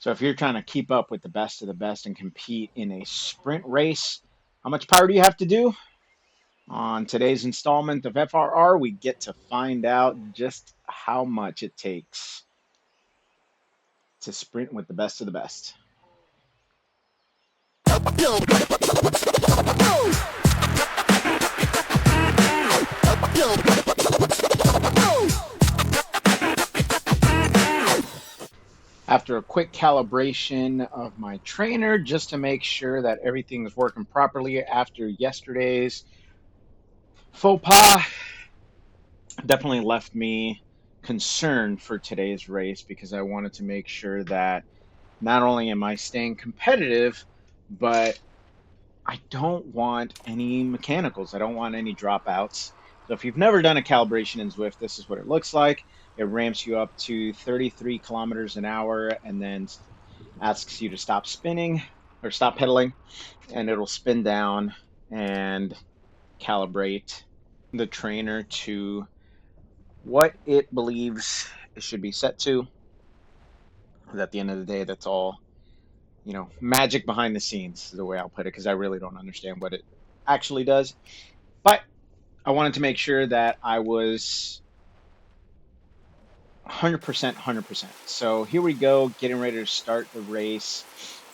So if you're trying to keep up with the best of the best and compete in a sprint race, how much power do you have to do? On today's installment of FRR, we get to find out just how much it takes to sprint with the best of the best. After a quick calibration of my trainer just to make sure that everything is working properly after yesterday's faux pas, definitely left me concerned for today's race because I wanted to make sure that not only am I staying competitive, but I don't want any mechanicals. I don't want any dropouts. So if you've never done a calibration in Zwift, this is what it looks like. It ramps you up to 33 kilometers an hour and then asks you to stop spinning or stop pedaling, and it'll spin down and calibrate the trainer to what it believes it should be set to. At the end of the day, that's all, magic behind the scenes is the way I'll put it, because I really don't understand what it actually does. But I wanted to make sure that I was 100%, 100%. So here we go, getting ready to start the race.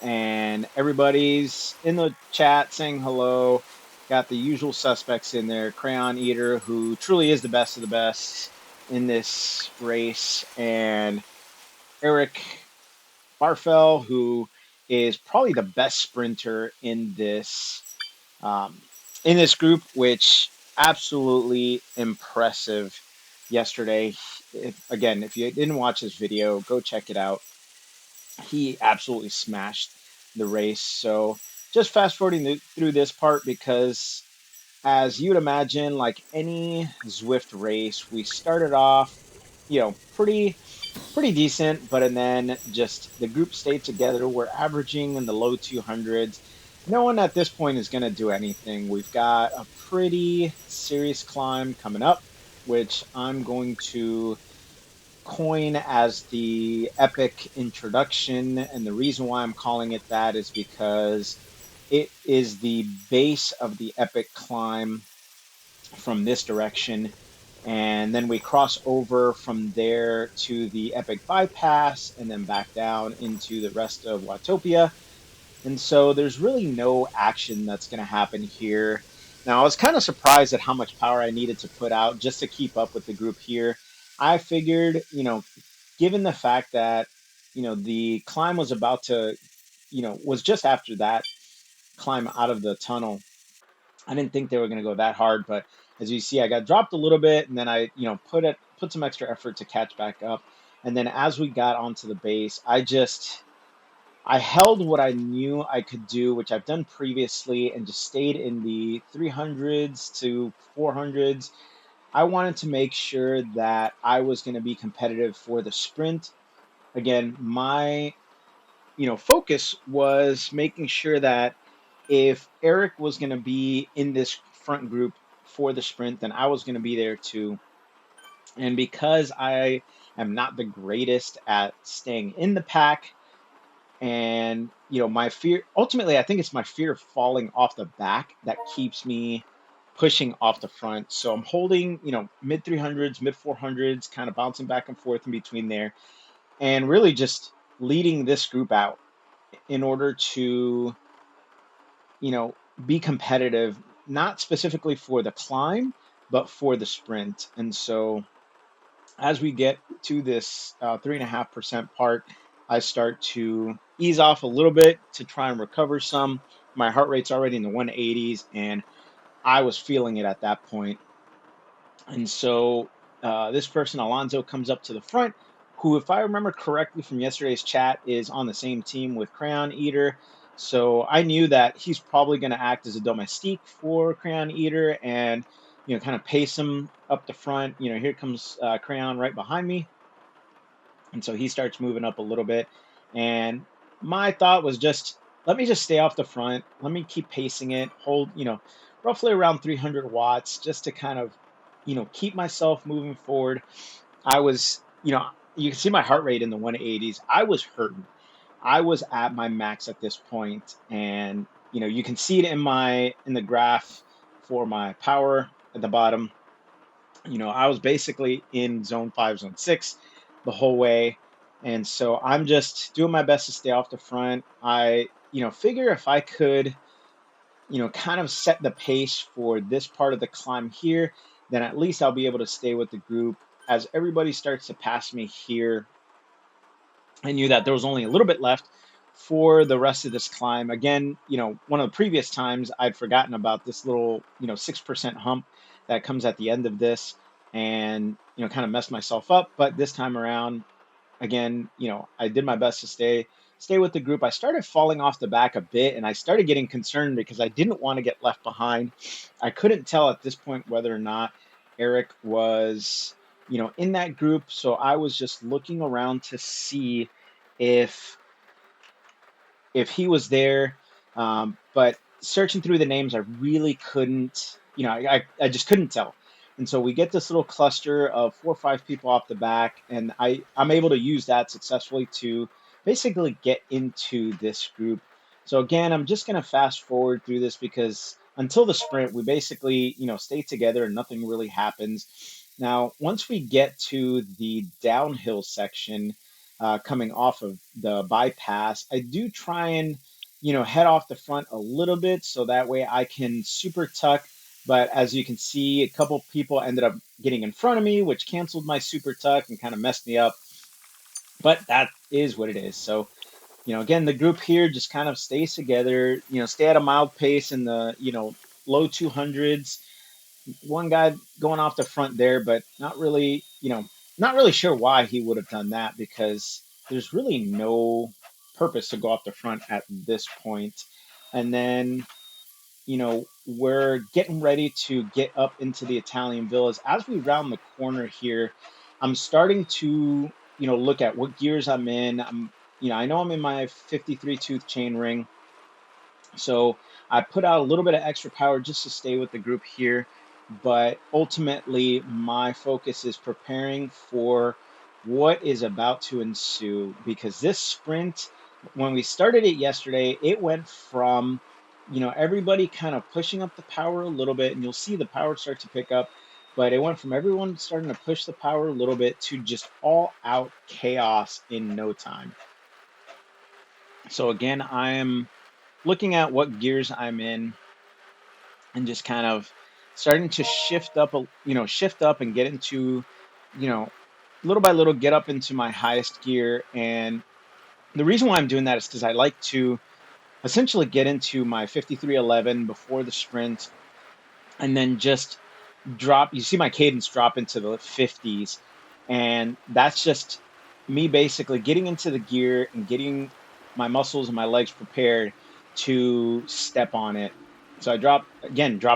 And everybody's in the chat saying hello. Got the usual suspects in there. Crayon Eater, who truly is the best of the best in this race. And Eric Barfell, who is probably the best sprinter um, in this group, which absolutely impressive yesterday. If you didn't watch this video, go check it out. He absolutely smashed the race. So just fast forwarding through this part because, as you'd imagine, like any Zwift race, we started off, pretty decent, but and then just the group stayed together. We're averaging in the low 200s. No one at this point is going to do anything. We've got a pretty serious climb coming up, which I'm going to coin as the epic introduction. And the reason why I'm calling it that is because it is the base of the epic climb from this direction. And then we cross over from there to the epic bypass and then back down into the rest of Watopia. And so there's really no action that's going to happen here. Now, I was kind of surprised at how much power I needed to put out just to keep up with the group here. I figured, given the fact that, the climb was about to, was just after that climb out of the tunnel, I didn't think they were going to go that hard. But as you see, I got dropped a little bit and then I, put some extra effort to catch back up. And then as we got onto the base, I held what I knew I could do, which I've done previously, and just stayed in the 300s to 400s. I wanted to make sure that I was going to be competitive for the sprint. Again, my focus was making sure that if Eric was going to be in this front group for the sprint, then I was going to be there too. And because I am not the greatest at staying in the pack, and my fear, ultimately I think it's my fear of falling off the back that keeps me pushing off the front. So I'm holding mid 300s, mid 400s, kind of bouncing back and forth in between there, and really just leading this group out in order to you know be competitive, not specifically for the climb but for the sprint. And so as we get to this 3.5% part, I start to ease off a little bit to try and recover some. My heart rate's already in the 180s, and I was feeling it at that point. And so this person, Alonzo, comes up to the front, who, if I remember correctly from yesterday's chat, is on the same team with Crayon Eater. So I knew that he's probably going to act as a domestique for Crayon Eater and, kind of pace him up the front. Here comes Crayon right behind me. And so he starts moving up a little bit. And my thought was just, let me just stay off the front. Let me keep pacing it, hold, roughly around 300 watts just to kind of, keep myself moving forward. I was, you can see my heart rate in the 180s. I was hurting. I was at my max at this point, and you can see it in the graph for my power at the bottom. I was basically in zone 5, zone 6 the whole way. And so I'm just doing my best to stay off the front. I, figure if I could, kind of set the pace for this part of the climb here, then at least I'll be able to stay with the group. As everybody starts to pass me here, I knew that there was only a little bit left for the rest of this climb. Again, one of the previous times I'd forgotten about this little, 6% hump that comes at the end of this and, kind of messed myself up. But this time around, again, I did my best to stay with the group. I started falling off the back a bit and I started getting concerned because I didn't want to get left behind. I couldn't tell at this point whether or not Eric was, in that group. So I was just looking around to see if he was there. But searching through the names, I really couldn't, I just couldn't tell. And so we get this little cluster of 4 or 5 people off the back, and I'm able to use that successfully to basically get into this group. So again, I'm just going to fast forward through this because until the sprint, we basically, stay together and nothing really happens. Now, once we get to the downhill section, coming off of the bypass, I do try and, head off the front a little bit so that way I can super tuck. But as you can see, a couple people ended up getting in front of me, which canceled my super tuck and kind of messed me up. But that is what it is. So, again, the group here just kind of stays together, stay at a mild pace in the, low 200s. One guy going off the front there, but not really sure why he would have done that because there's really no purpose to go off the front at this point. And then, we're getting ready to get up into the Italian villas. As we round the corner here, I'm starting to, look at what gears I'm in. I know I'm in my 53 tooth chain ring. So I put out a little bit of extra power just to stay with the group here. But ultimately, my focus is preparing for what is about to ensue because this sprint, when we started it yesterday, it went from, everybody kind of pushing up the power a little bit, and you'll see the power start to pick up. But it went from everyone starting to push the power a little bit to just all out chaos in no time. So again, I am looking at what gears I'm in and just kind of starting to shift up and get into, little by little, get up into my highest gear. And the reason why I'm doing that is because I like to essentially get into my 5311 before the sprint and then just drop. You see my cadence drop into the 50s, and that's just me basically getting into the gear and getting my muscles and my legs prepared to step on it. So I drop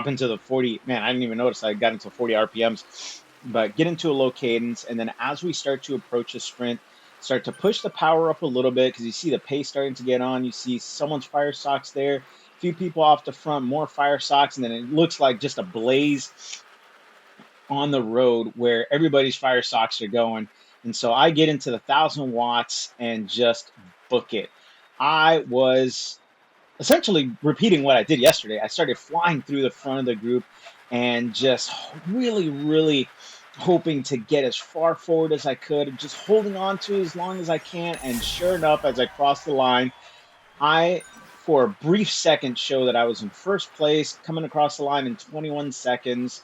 into the 40. Man, I didn't even notice I got into 40 RPMs, but get into a low cadence. And then as we start to approach a sprint, start to push the power up a little bit because you see the pace starting to get on. You see someone's fire socks there, few people off the front, more fire socks, and then it looks like just a blaze on the road where everybody's fire socks are going. And so I get into the 1,000 watts and just book it. I was essentially repeating what I did yesterday. I started flying through the front of the group and just really, really hoping to get as far forward as I could, just holding on to as long as I can. And sure enough, as I crossed the line, I, for a brief second, show that I was in first place, coming across the line in 21 seconds.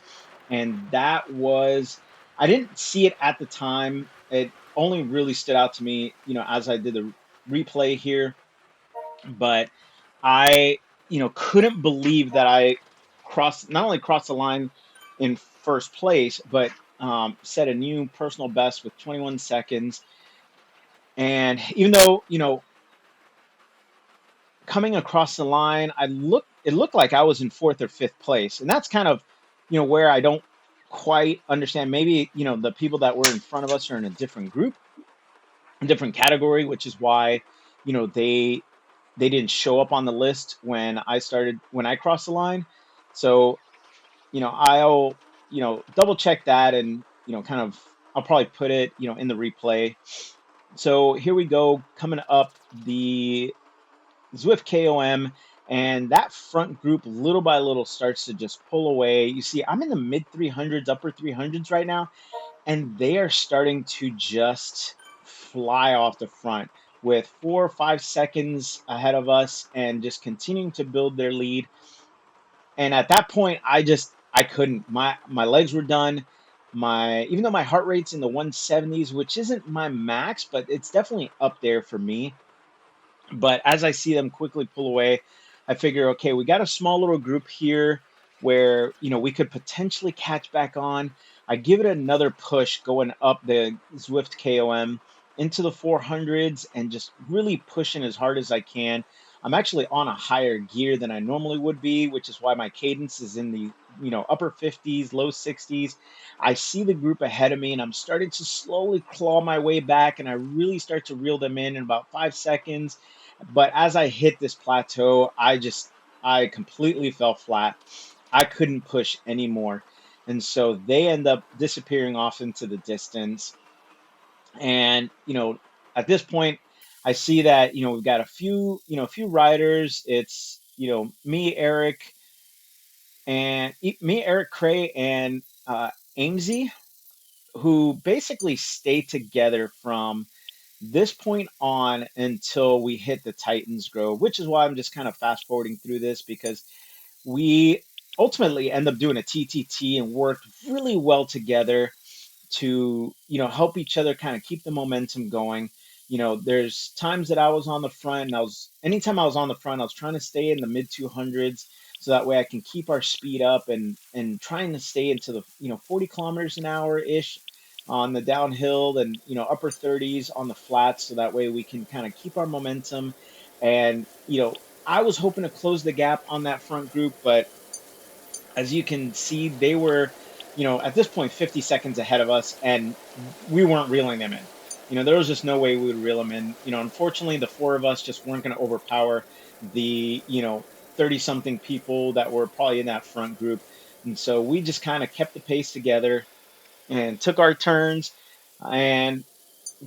And that was, I didn't see it at the time. It only really stood out to me, as I did the replay here. But I, couldn't believe that I not only crossed the line in first place, but set a new personal best with 21 seconds. And even though, coming across the line, it looked like I was in fourth or fifth place. And that's kind of, where I don't quite understand. Maybe, the people that were in front of us are in a different group, a different category, which is why, they didn't show up on the list when I crossed the line. So, I'll, double check that and, kind of, I'll probably put it, in the replay. So here we go, coming up the Zwift KOM, and that front group little by little starts to just pull away. You see, I'm in the mid 300s, upper 300s right now, and they are starting to just fly off the front with 4 or 5 seconds ahead of us and just continuing to build their lead. And at that point, I couldn't. My legs were done. My Even though my heart rate's in the 170s, which isn't my max, but it's definitely up there for me. But as I see them quickly pull away, I figure, okay, we got a small little group here where, we could potentially catch back on. I give it another push going up the Zwift KOM into the 400s and just really pushing as hard as I can. I'm actually on a higher gear than I normally would be, which is why my cadence is in the, upper 50s, low 60s. I see the group ahead of me and I'm starting to slowly claw my way back, and I really start to reel them in about 5 seconds. But as I hit this plateau, I completely fell flat. I couldn't push anymore. And so they end up disappearing off into the distance. And, at this point, I see that, we've got a few riders. It's, me, Eric Cray, and Amesy, who basically stay together from this point on until we hit the Titans Grove, which is why I'm just kind of fast forwarding through this, because we ultimately end up doing a TTT and worked really well together to, help each other kind of keep the momentum going. There's times that I was on the front, and anytime I was on the front, I was trying to stay in the mid 200s, so that way I can keep our speed up, and trying to stay into the, 40 kilometers an hour ish on the downhill, and, upper 30s on the flats, so that way we can kind of keep our momentum. And, I was hoping to close the gap on that front group, but as you can see, they were, at this point, 50 seconds ahead of us, and we weren't reeling them in. There was just no way we would reel them in. Unfortunately, the four of us just weren't going to overpower the, 30 something people that were probably in that front group. And so we just kind of kept the pace together and took our turns and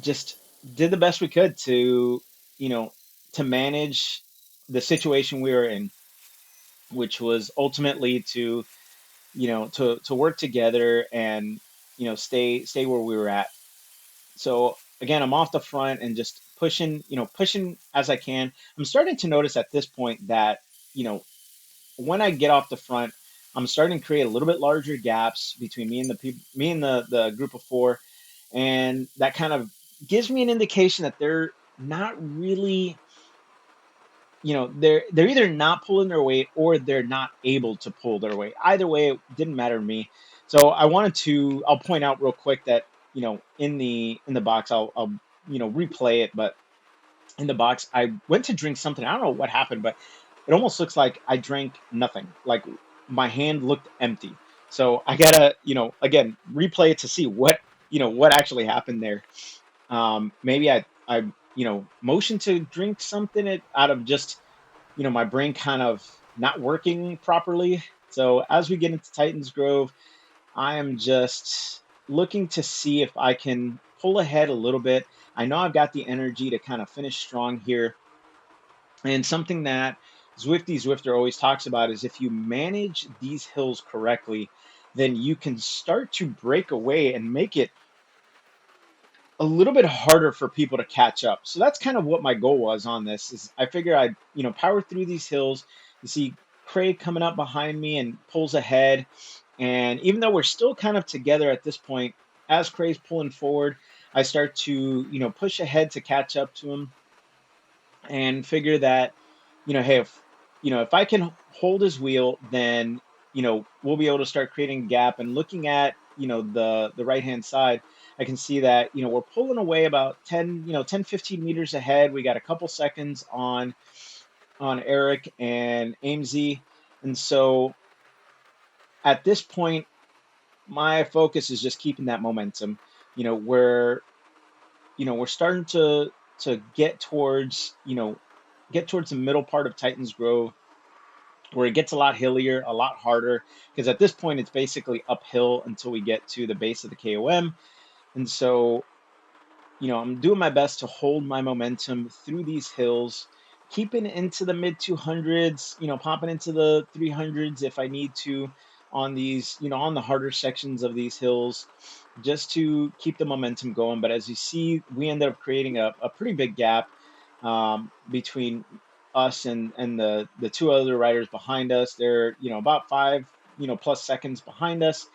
just did the best we could to, you know, to manage the situation we were in, which was ultimately to, to work together and, stay where we were at. So again, I'm off the front and just pushing, pushing as I can. I'm starting to notice at this point that, you know, when I get off the front, I'm starting to create a little bit larger gaps between me and the group of four, and that kind of gives me an indication that they're not really, they're either not pulling their weight or they're not able to pull their weight. Either way, it didn't matter to me. So I'll point out real quick that, in the box, I'll replay it, but in the box, I went to drink something. I don't know what happened, but it almost looks like I drank nothing. Like my hand looked empty. So I gotta, again, replay it to see what actually happened there. Maybe I, motioned to drink something out of just, my brain kind of not working properly. So as we get into Titans Grove, I am just looking to see if I can pull ahead a little bit. I know I've got the energy to kind of finish strong here. And something that Zwifter always talks about is if you manage these hills correctly, then you can start to break away and make it a little bit harder for people to catch up. So that's kind of what my goal was on this. Is I figure I'd, power through these hills. You see Craig coming up behind me and pulls ahead. And even though we're still kind of together at this point, as Craig's pulling forward, I start to, push ahead to catch up to him, and figure that, hey, if I can hold his wheel, then, we'll be able to start creating a gap. And looking at, the right hand side, I can see that, we're pulling away about 10, 15 meters ahead. We got a couple seconds on Eric and Amesy. And so at this point, my focus is just keeping that momentum. You know, we're we're starting to get towards the middle part of Titans Grove, where it gets a lot hillier, a lot harder, because at this point it's basically uphill until we get to the base of the KOM. And so I'm doing my best to hold my momentum through these hills, keeping into the mid 200s, popping into the 300s if I need to on these, on the harder sections of these hills, just to keep the momentum going. But as you see, we ended up creating a pretty big gap between us and the two other riders behind us. They're, about five, plus seconds behind us.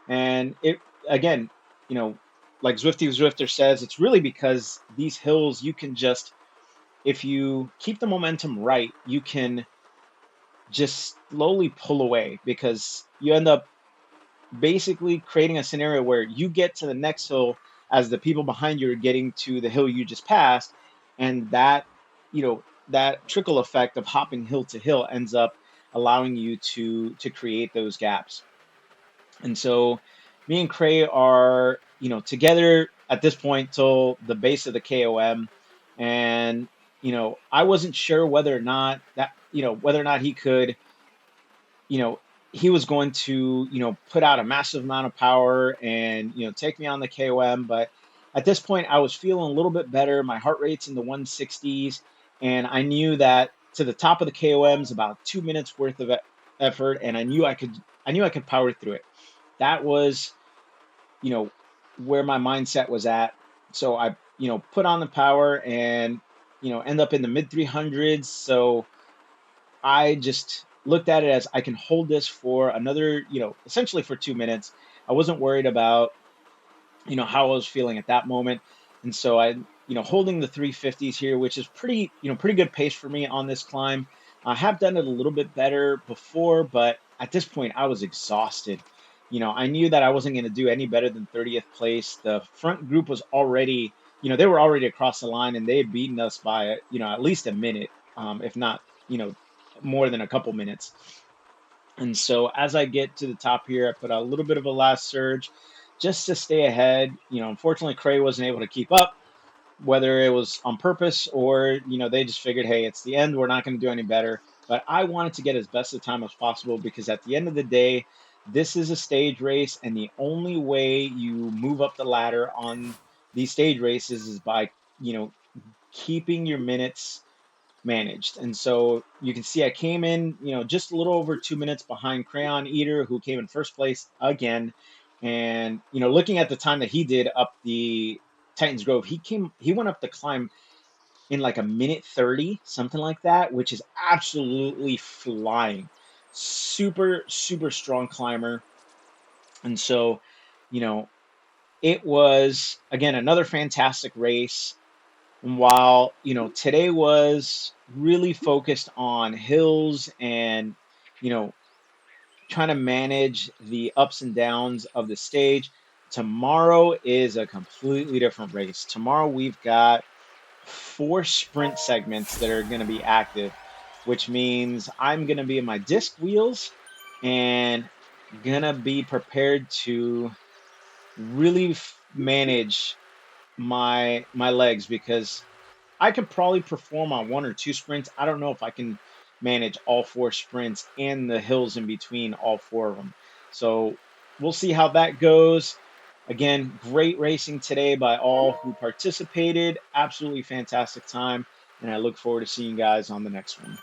And it, again, you know, like Zwifty Zwifter says, it's really because these hills, you can just, if you keep the momentum right, you can just slowly pull away because you end up basically creating a scenario where you get to the next hill as the people behind you are getting to the hill you just passed. And that trickle effect of hopping hill to hill ends up allowing you to create those gaps. And so me and Cray are, together at this point till the base of the KOM. And, I wasn't sure whether or not he could, you know, he was going to, put out a massive amount of power and, take me on the KOM. But at this point, I was feeling a little bit better. My heart rate's in the 160s. And I knew that to the top of the KOMs, about 2 minutes worth of effort. And I knew I could power through it. That was, you know, where my mindset was at. So I, put on the power and, end up in the mid 300s. So I just looked at it as I can hold this for another, essentially for 2 minutes. I wasn't worried about, how I was feeling at that moment. And so I, holding the 350s here, which is pretty, pretty good pace for me on this climb. I have done it a little bit better before, but at this point I was exhausted. I knew that I wasn't going to do any better than 30th place. The front group was already, they were already across the line and they had beaten us by, at least a minute, if not, more than a couple minutes. And so as I get to the top here, I put out a little bit of a last surge just to stay ahead. Unfortunately, Cray wasn't able to keep up, whether it was on purpose or, they just figured, hey, it's the end. We're not going to do any better. But I wanted to get as best a time as possible because at the end of the day, this is a stage race. And the only way you move up the ladder on these stage races is by, you know, keeping your minutes managed. And so you can see I came in, just a little over 2 minutes behind Crayon Eater, who came in first place again. And, looking at the time that he did up the Titans Grove, he went up the climb in like a minute 30, something like that, which is absolutely flying. Super, super strong climber. And so, you know, it was, again, another fantastic race. And while, today was really focused on hills and, you know, trying to manage the ups and downs of the stage, tomorrow is a completely different race. Tomorrow we've got 4 sprint segments that are going to be active, which means I'm going to be in my disc wheels and going to be prepared to really manage my legs because I could probably perform on 1 or 2 sprints. I don't know if I can manage all 4 sprints and the hills in between all 4 of them. So we'll see how that goes. Again, great racing today by all who participated. Absolutely fantastic time. And I look forward to seeing you guys on the next one.